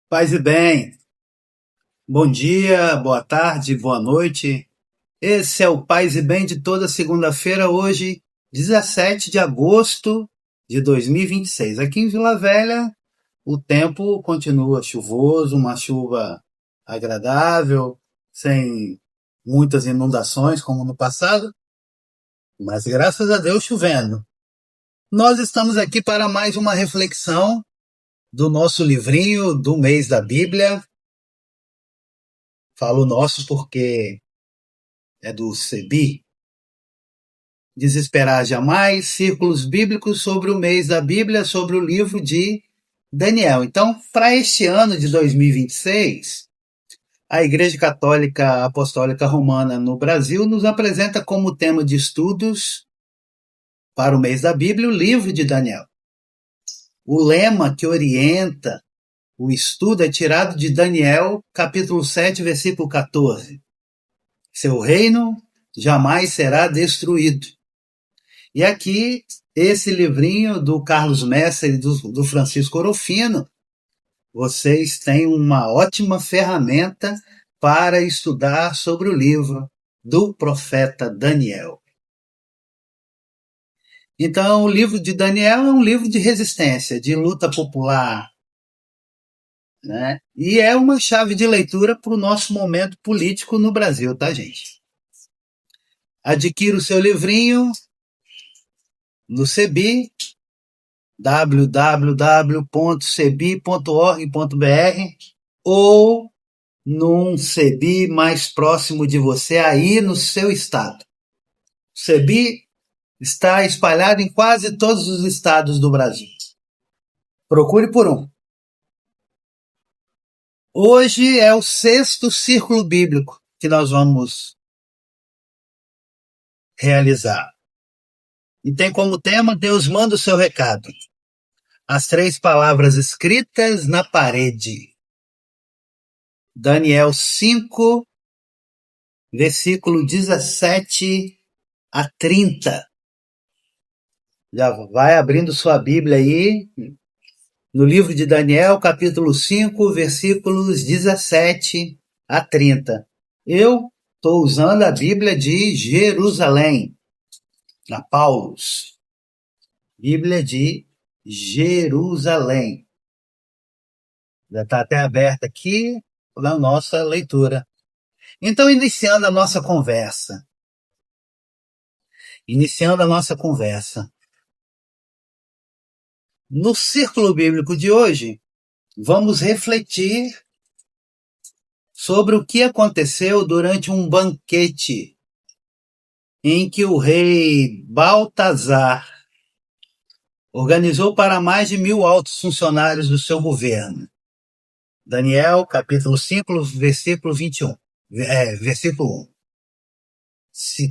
Paz e bem, bom dia, boa tarde, boa noite. Esse é o Paz e Bem de toda segunda-feira, hoje, 17 de agosto de 2026. Aqui em Vila Velha, o tempo continua chuvoso, uma chuva agradável, sem muitas inundações como no passado, mas graças a Deus chovendo. Nós estamos aqui para mais uma reflexão do nosso livrinho do mês da Bíblia. Falo nosso porque é do Sebi, Desesperar Jamais, Círculos Bíblicos sobre o mês da Bíblia, sobre o livro de Daniel. Então, para este ano de 2026, a Igreja Católica Apostólica Romana no Brasil nos apresenta como tema de estudos para o mês da Bíblia o livro de Daniel. O lema que orienta o estudo é tirado de Daniel, capítulo 7, versículo 14. Seu reino jamais será destruído. E aqui, esse livrinho do Carlos Messer e do Francisco Orofino, vocês têm uma ótima ferramenta para estudar sobre o livro do profeta Daniel. Então, o livro de Daniel é um livro de resistência, de luta popular, né? E é uma chave de leitura para o nosso momento político no Brasil, tá, gente? Adquira o seu livrinho no Sebi, www.cebi.org.br ou num Sebi mais próximo de você aí no seu estado. O Sebi está espalhado em quase todos os estados do Brasil. Procure por um. Hoje é o sexto círculo bíblico que nós vamos realizar. E tem como tema Deus manda o seu recado. As 3 palavras escritas na parede. Daniel 5, versículo 17 a 30. Já vai abrindo sua Bíblia aí, no livro de Daniel, capítulo 5, versículos 17 a 30. Eu estou usando a Bíblia de Jerusalém, na Paulus. Bíblia de Jerusalém. Já está até aberta aqui na nossa leitura. Então, iniciando a nossa conversa. No círculo bíblico de hoje, vamos refletir sobre o que aconteceu durante um banquete em que o rei Baltazar organizou para mais de 1.000 altos funcionários do seu governo. Daniel, capítulo 5, versículo 21. Versículo 1.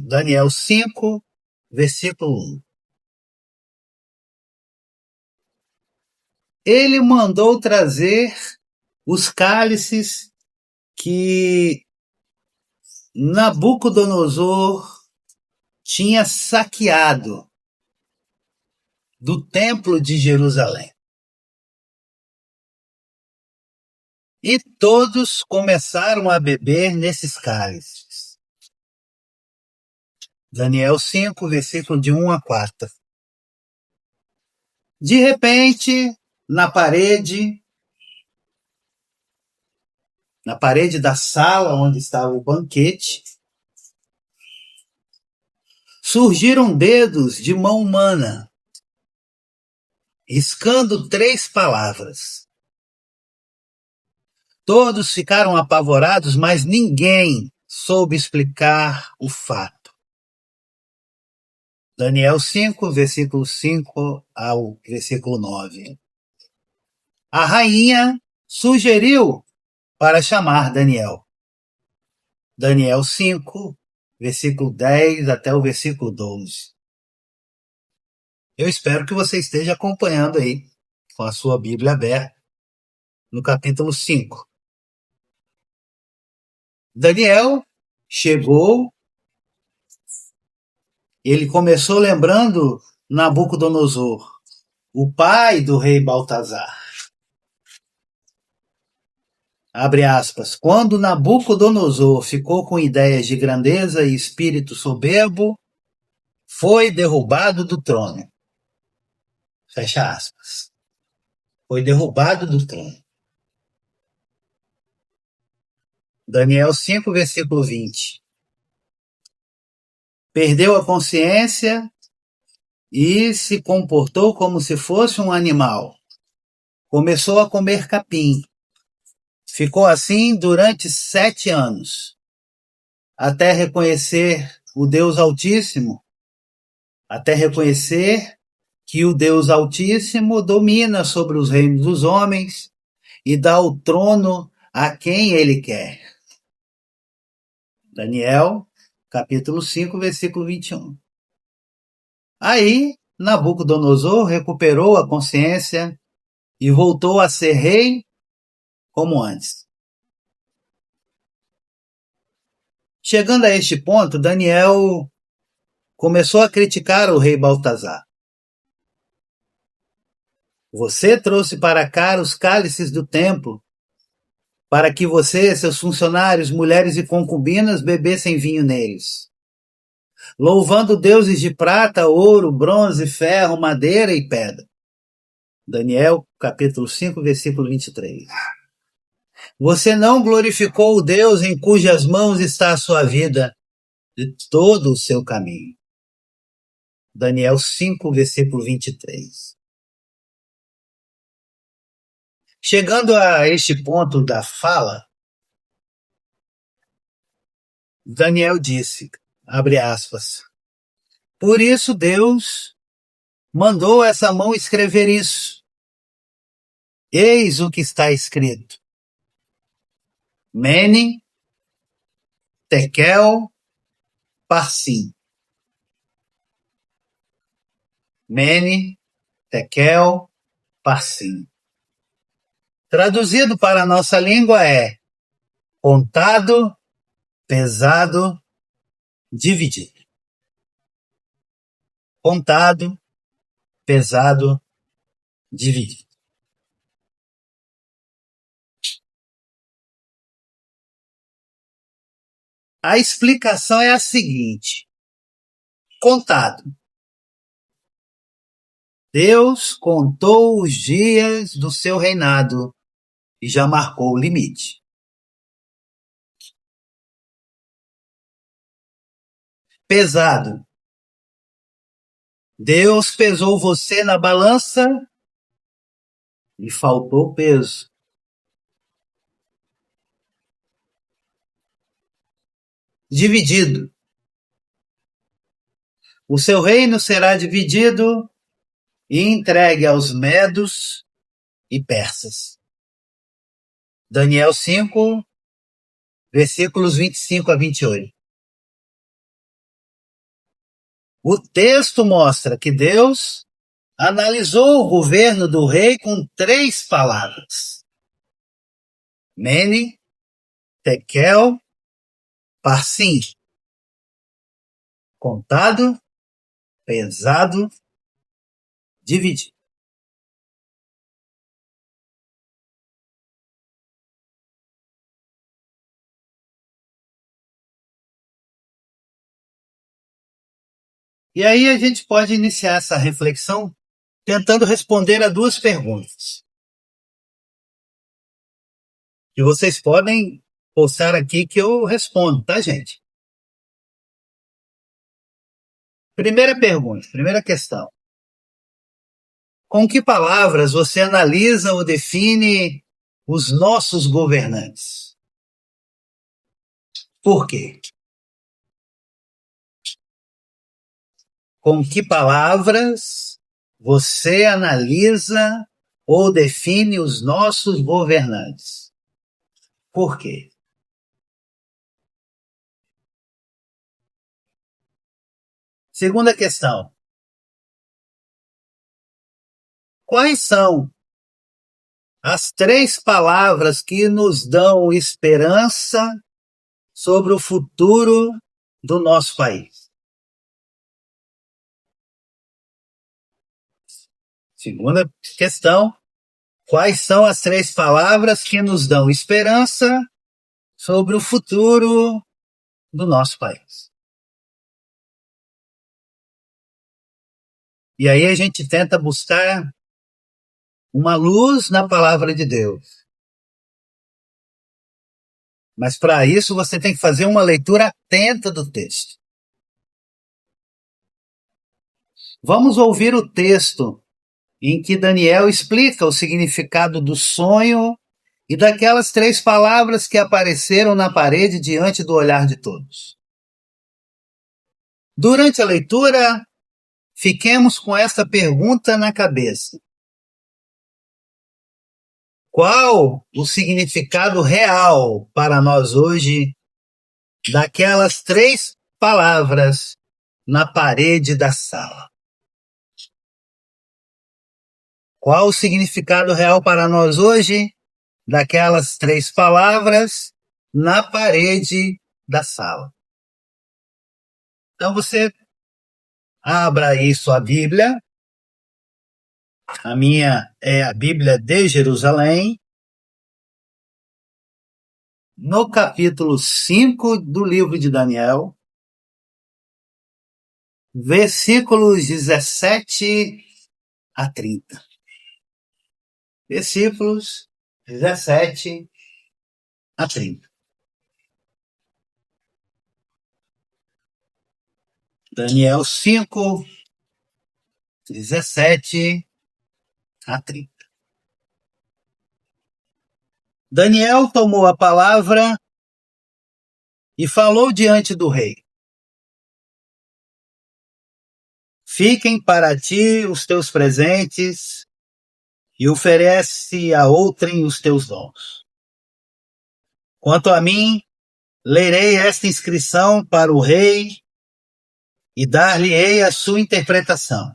Daniel 5, versículo 1. Ele mandou trazer os cálices que Nabucodonosor tinha saqueado do templo de Jerusalém. E todos começaram a beber nesses cálices. Daniel 5, versículo de 1 a 4. De repente, na parede da sala onde estava o banquete, surgiram dedos de mão humana, riscando 3 palavras. Todos ficaram apavorados, mas ninguém soube explicar o fato. Daniel 5, versículo 5 ao versículo 9. A rainha sugeriu para chamar Daniel. Daniel 5, versículo 10 até o versículo 12. Eu espero que você esteja acompanhando aí, com a sua Bíblia aberta, no capítulo 5. Daniel chegou, ele começou lembrando Nabucodonosor, o pai do rei Baltazar. abre aspas, quando Nabucodonosor ficou com ideias de grandeza e espírito soberbo, foi derrubado do trono. Fecha aspas. Foi derrubado do trono. Daniel 5, versículo 20. Perdeu a consciência e se comportou como se fosse um animal. Começou a comer capim. Ficou assim durante 7 anos, até reconhecer o Deus Altíssimo, até reconhecer que o Deus Altíssimo domina sobre os reinos dos homens e dá o trono a quem ele quer. Daniel, capítulo 5, versículo 21. Aí, Nabucodonosor recuperou a consciência e voltou a ser rei como antes. Chegando a este ponto, Daniel começou a criticar o rei Baltazar. Você trouxe para cá os cálices do templo, para que você, seus funcionários, mulheres e concubinas bebessem vinho neles, louvando deuses de prata, ouro, bronze, ferro, madeira e pedra. Daniel, capítulo 5, versículo 23. Você não glorificou o Deus em cujas mãos está a sua vida de todo o seu caminho. Daniel 5, versículo 23. Chegando a este ponto da fala, Daniel disse, abre aspas, por isso Deus mandou essa mão escrever isso. Eis o que está escrito. Mene, Tekel, Parsim. Mene, Tekel, Parsim. Traduzido para a nossa língua é contado, pesado, dividido. Contado, pesado, dividido. A explicação é a seguinte. Contado. Deus contou os dias do seu reinado e já marcou o limite. Pesado. Deus pesou você na balança e faltou peso. Dividido. O seu reino será dividido e entregue aos medos e persas. Daniel 5, versículos 25 a 28. O texto mostra que Deus analisou o governo do rei com 3 palavras. Mene, Tekel, Parsim. Contado, pesado, dividido. E aí a gente pode iniciar essa reflexão tentando responder a 2 perguntas. E vocês podem postar aqui que eu respondo, tá, gente? Primeira pergunta, primeira questão. Com que palavras você analisa ou define os nossos governantes? Por quê? Com que palavras você analisa ou define os nossos governantes? Por quê? Segunda questão. Quais são as 3 palavras que nos dão esperança sobre o futuro do nosso país? Segunda questão. Quais são as 3 palavras que nos dão esperança sobre o futuro do nosso país? E aí a gente tenta buscar uma luz na palavra de Deus. Mas para isso você tem que fazer uma leitura atenta do texto. Vamos ouvir o texto em que Daniel explica o significado do sonho e daquelas 3 palavras que apareceram na parede diante do olhar de todos. Durante a leitura, fiquemos com esta pergunta na cabeça: qual o significado real para nós hoje daquelas 3 palavras na parede da sala? Qual o significado real para nós hoje daquelas 3 palavras na parede da sala? Então você abra aí sua Bíblia. A minha é a Bíblia de Jerusalém, no capítulo 5 do livro de Daniel, versículos 17 a 30. Versículos 17 a 30. Daniel 5, 17 a 30. Daniel tomou a palavra e falou diante do rei: fiquem para ti os teus presentes e oferece a outrem os teus dons. Quanto a mim, lerei esta inscrição para o rei e dar-lhe-ei a sua interpretação.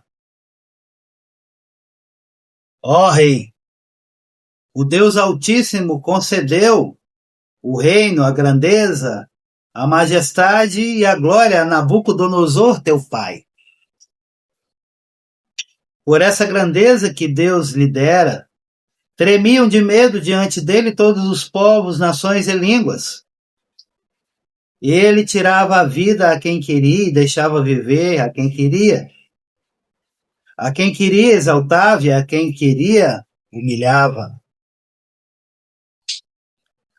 Ó rei, o Deus Altíssimo concedeu o reino, a grandeza, a majestade e a glória a Nabucodonosor, teu pai. Por essa grandeza que Deus lhe dera, tremiam de medo diante dele todos os povos, nações e línguas. Ele tirava a vida a quem queria e deixava viver a quem queria. A quem queria exaltava e a quem queria humilhava.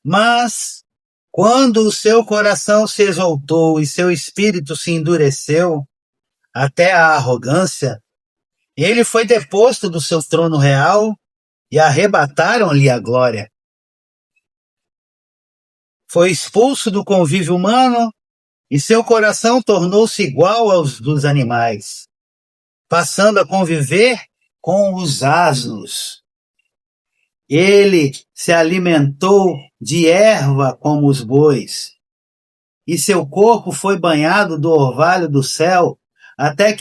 Mas, quando o seu coração se exaltou e seu espírito se endureceu até a arrogância, ele foi deposto do seu trono real e arrebataram-lhe a glória. Foi expulso do convívio humano e seu coração tornou-se igual aos dos animais, passando a conviver com os asnos. Ele se alimentou de erva como os bois, e seu corpo foi banhado do orvalho do céu, até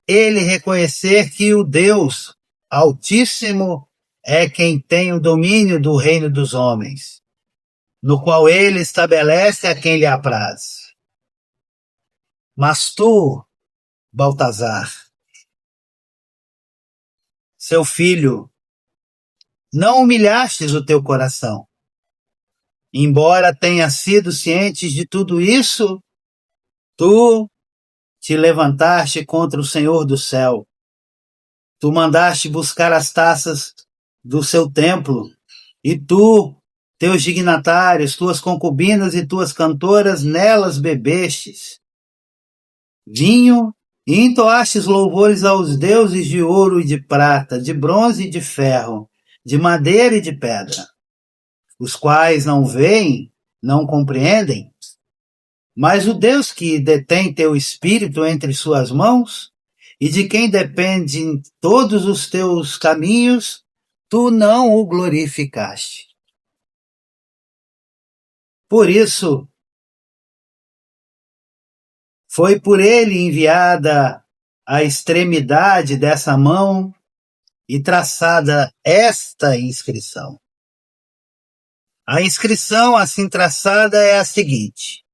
ele reconhecer que o Deus Altíssimo é quem tem o domínio do reino dos homens, no qual ele estabelece a quem lhe apraz. Mas tu, Baltazar, seu filho, não humilhastes o teu coração. Embora tenha sido ciente de tudo isso, tu te levantaste contra o Senhor do céu. Tu mandaste buscar as taças do seu templo, e tu, teus dignatários, tuas concubinas e tuas cantoras, nelas bebestes vinho e entoastes louvores aos deuses de ouro e de prata, de bronze e de ferro, de madeira e de pedra, os quais não veem, não compreendem. Mas o Deus que detém teu espírito entre suas mãos, e de quem dependem todos os teus caminhos, tu não o glorificaste. Por isso, foi por ele enviada a extremidade dessa mão e traçada esta inscrição. A inscrição assim traçada é a seguinte: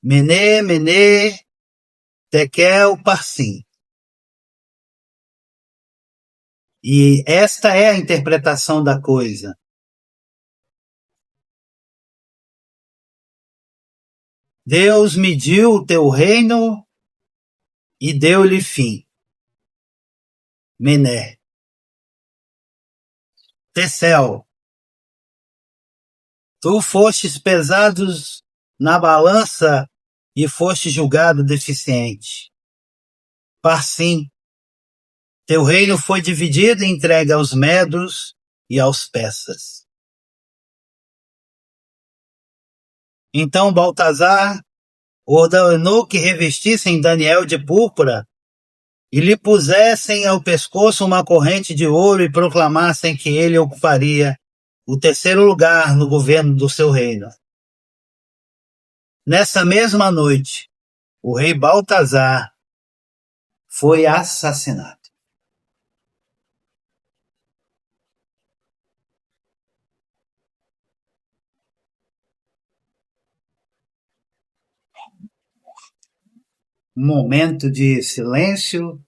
Mene, Mene, Tekel, Parsim. E esta é a interpretação da coisa. Deus mediu o teu reino e deu-lhe fim. Mené. Tecel. Tu fostes pesados na balança e foste julgado deficiente. Parsim. Teu reino foi dividido e entregue aos medos e aos persas. Então Baltazar ordenou que revestissem Daniel de púrpura e lhe pusessem ao pescoço uma corrente de ouro e proclamassem que ele ocuparia o terceiro lugar no governo do seu reino. Nessa mesma noite, o rei Baltazar foi assassinado. Um momento de silêncio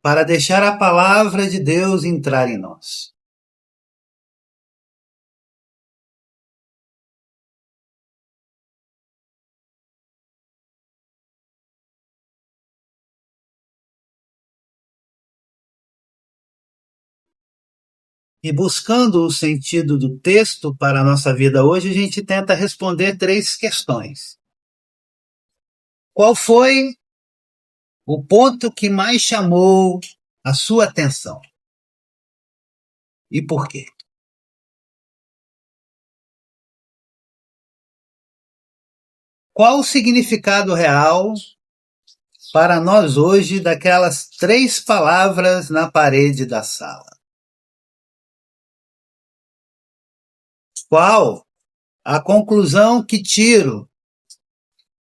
para deixar a palavra de Deus entrar em nós. E buscando o sentido do texto para a nossa vida hoje, a gente tenta responder 3 questões. Qual foi o ponto que mais chamou a sua atenção? E por quê? Qual o significado real para nós hoje daquelas 3 palavras na parede da sala? Qual a conclusão que tiro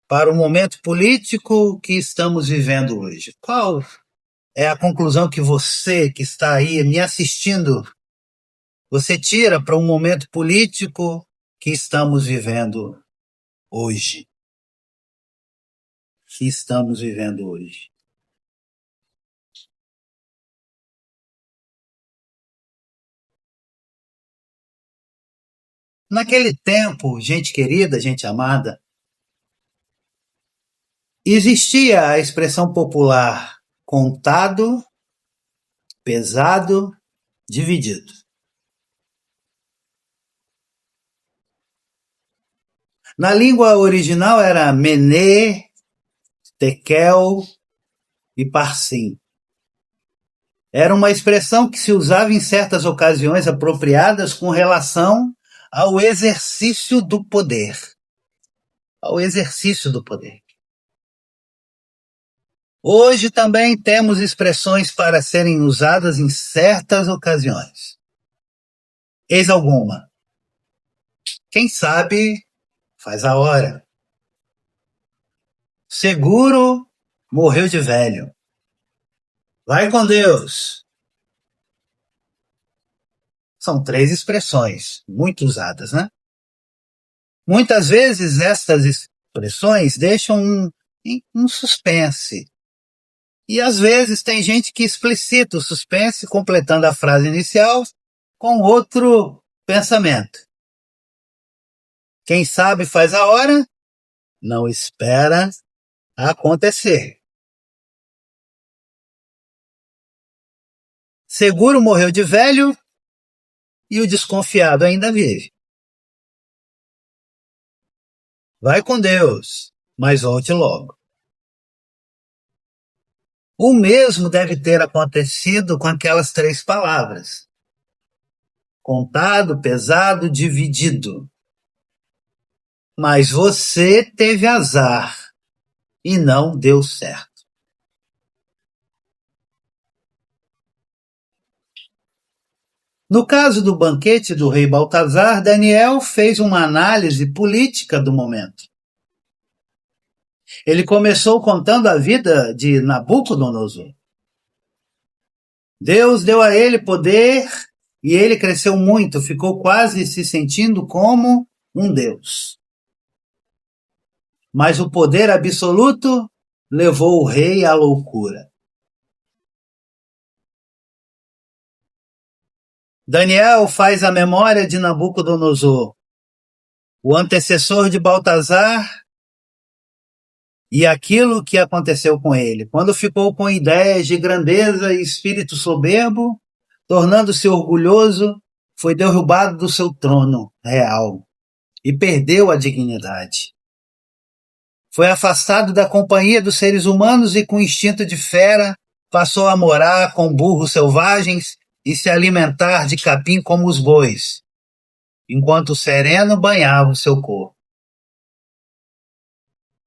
para o momento político que estamos vivendo hoje? Qual é a conclusão que você que está aí me assistindo, você tira para um momento político que estamos vivendo hoje? Que estamos vivendo hoje. Naquele tempo, gente querida, gente amada, existia a expressão popular contado, pesado, dividido. Na língua original era mené, tekel e parsim. Era uma expressão que se usava em certas ocasiões apropriadas com relação ao exercício do poder. Ao exercício do poder. Hoje também temos expressões para serem usadas em certas ocasiões. Eis alguma. Quem sabe, faz a hora. Seguro, morreu de velho. Vai com Deus. São 3 expressões muito usadas, né? Muitas vezes estas expressões deixam um suspense. E às vezes tem gente que explicita o suspense completando a frase inicial com outro pensamento. Quem sabe faz a hora, não espera acontecer. Seguro morreu de velho e o desconfiado ainda vive. Vai com Deus, mas volte logo. O mesmo deve ter acontecido com aquelas 3 palavras. Contado, pesado, dividido. Mas você teve azar e não deu certo. No caso do banquete do rei Baltazar, Daniel fez uma análise política do momento. Ele começou contando a vida de Nabucodonosor. Deus deu a ele poder e ele cresceu muito, ficou quase se sentindo como um deus. Mas o poder absoluto levou o rei à loucura. Daniel faz a memória de Nabucodonosor, o antecessor de Baltazar, e aquilo que aconteceu com ele. Quando ficou com ideias de grandeza e espírito soberbo, tornando-se orgulhoso, foi derrubado do seu trono real e perdeu a dignidade. Foi afastado da companhia dos seres humanos e, com instinto de fera, passou a morar com burros selvagens e se alimentar de capim como os bois, enquanto o sereno banhava o seu corpo.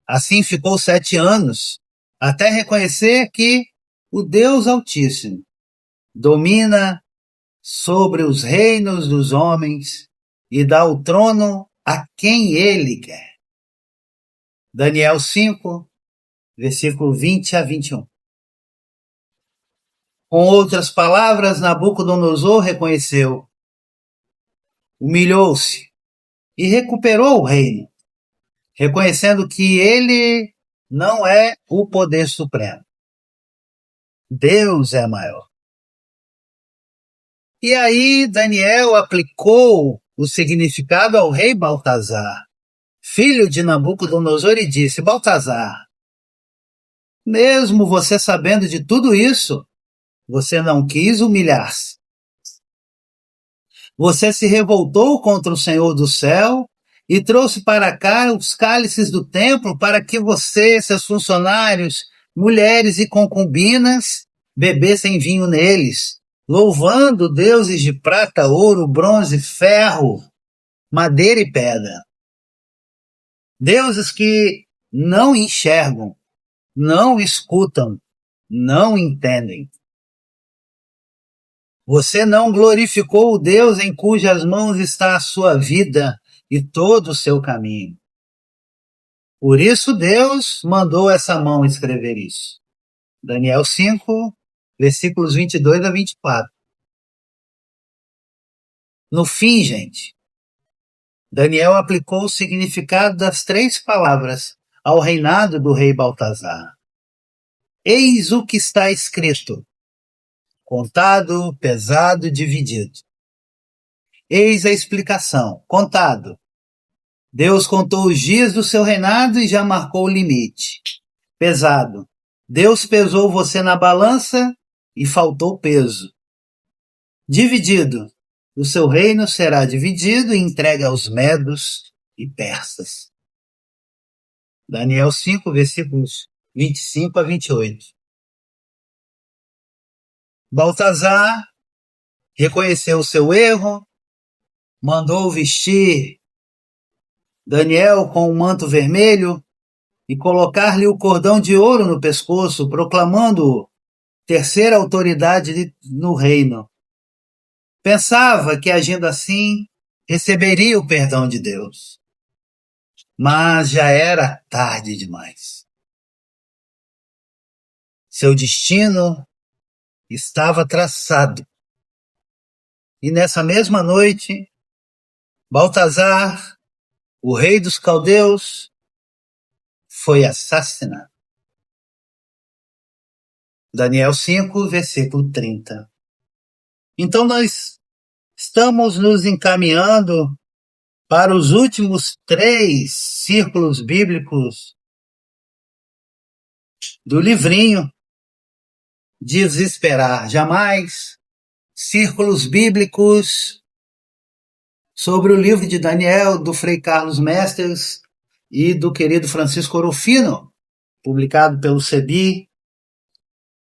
Assim ficou 7 anos, até reconhecer que o Deus Altíssimo domina sobre os reinos dos homens e dá o trono a quem ele quer. Daniel 5, versículo 20 a 21. Com outras palavras, Nabucodonosor reconheceu, humilhou-se e recuperou o reino, reconhecendo que ele não é o poder supremo. Deus é maior. E aí Daniel aplicou o significado ao rei Baltazar, filho de Nabucodonosor, e disse: Baltazar, mesmo você sabendo de tudo isso, você não quis humilhar-se. Você se revoltou contra o Senhor do céu e trouxe para cá os cálices do templo para que você, seus funcionários, mulheres e concubinas bebessem vinho neles, louvando deuses de prata, ouro, bronze, ferro, madeira e pedra. Deuses que não enxergam, não escutam, não entendem. Você não glorificou o Deus em cujas mãos está a sua vida e todo o seu caminho. Por isso Deus mandou essa mão escrever isso. Daniel 5, versículos 22 a 24. No fim, gente, Daniel aplicou o significado das 3 palavras ao reinado do rei Baltazar. Eis o que está escrito: contado, pesado, dividido. Eis a explicação: contado. Deus contou os dias do seu reinado e já marcou o limite. Pesado. Deus pesou você na balança e faltou peso. Dividido. O seu reino será dividido e entregue aos medos e persas. Daniel 5, versículos 25 a 28. Baltazar reconheceu o seu erro, mandou vestir Daniel com um manto vermelho e colocar-lhe o cordão de ouro no pescoço, proclamando-o terceira autoridade no reino. Pensava que, agindo assim, receberia o perdão de Deus. Mas já era tarde demais. Seu destino estava traçado. E nessa mesma noite, Baltazar, o rei dos caldeus, foi assassinado. Daniel 5, versículo 30. Então nós estamos nos encaminhando para os últimos 3 círculos bíblicos do livrinho Desesperar Jamais, círculos bíblicos sobre o livro de Daniel, do Frei Carlos Mestres e do querido Francisco Orofino, publicado pelo CEBI,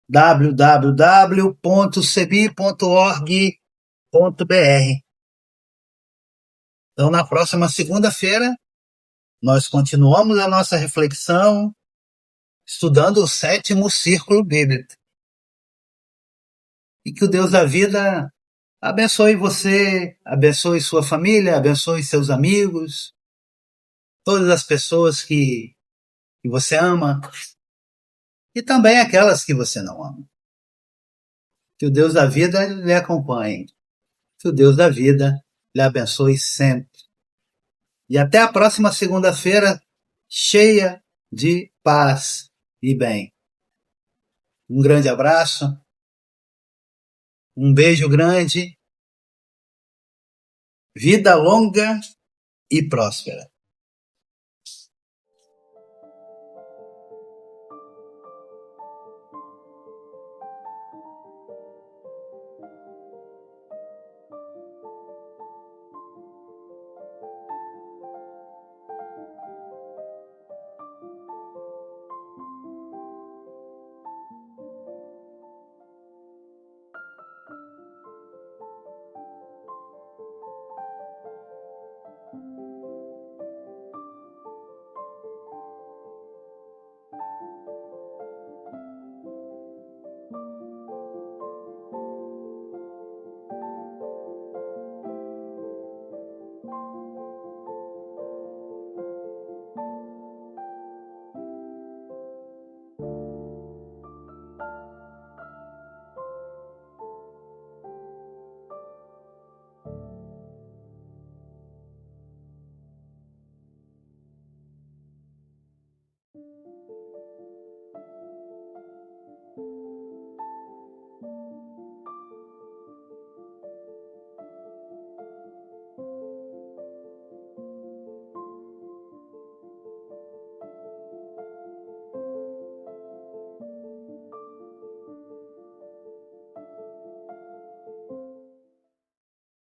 www.cebi.org.br. Então, na próxima segunda-feira, nós continuamos a nossa reflexão estudando o 7º círculo bíblico. E que o Deus da vida abençoe você, abençoe sua família, abençoe seus amigos, todas as pessoas que você ama e também aquelas que você não ama. Que o Deus da vida lhe acompanhe. Que o Deus da vida lhe abençoe sempre. E até a próxima segunda-feira, cheia de paz e bem. Um grande abraço, um beijo grande Vida longa e próspera.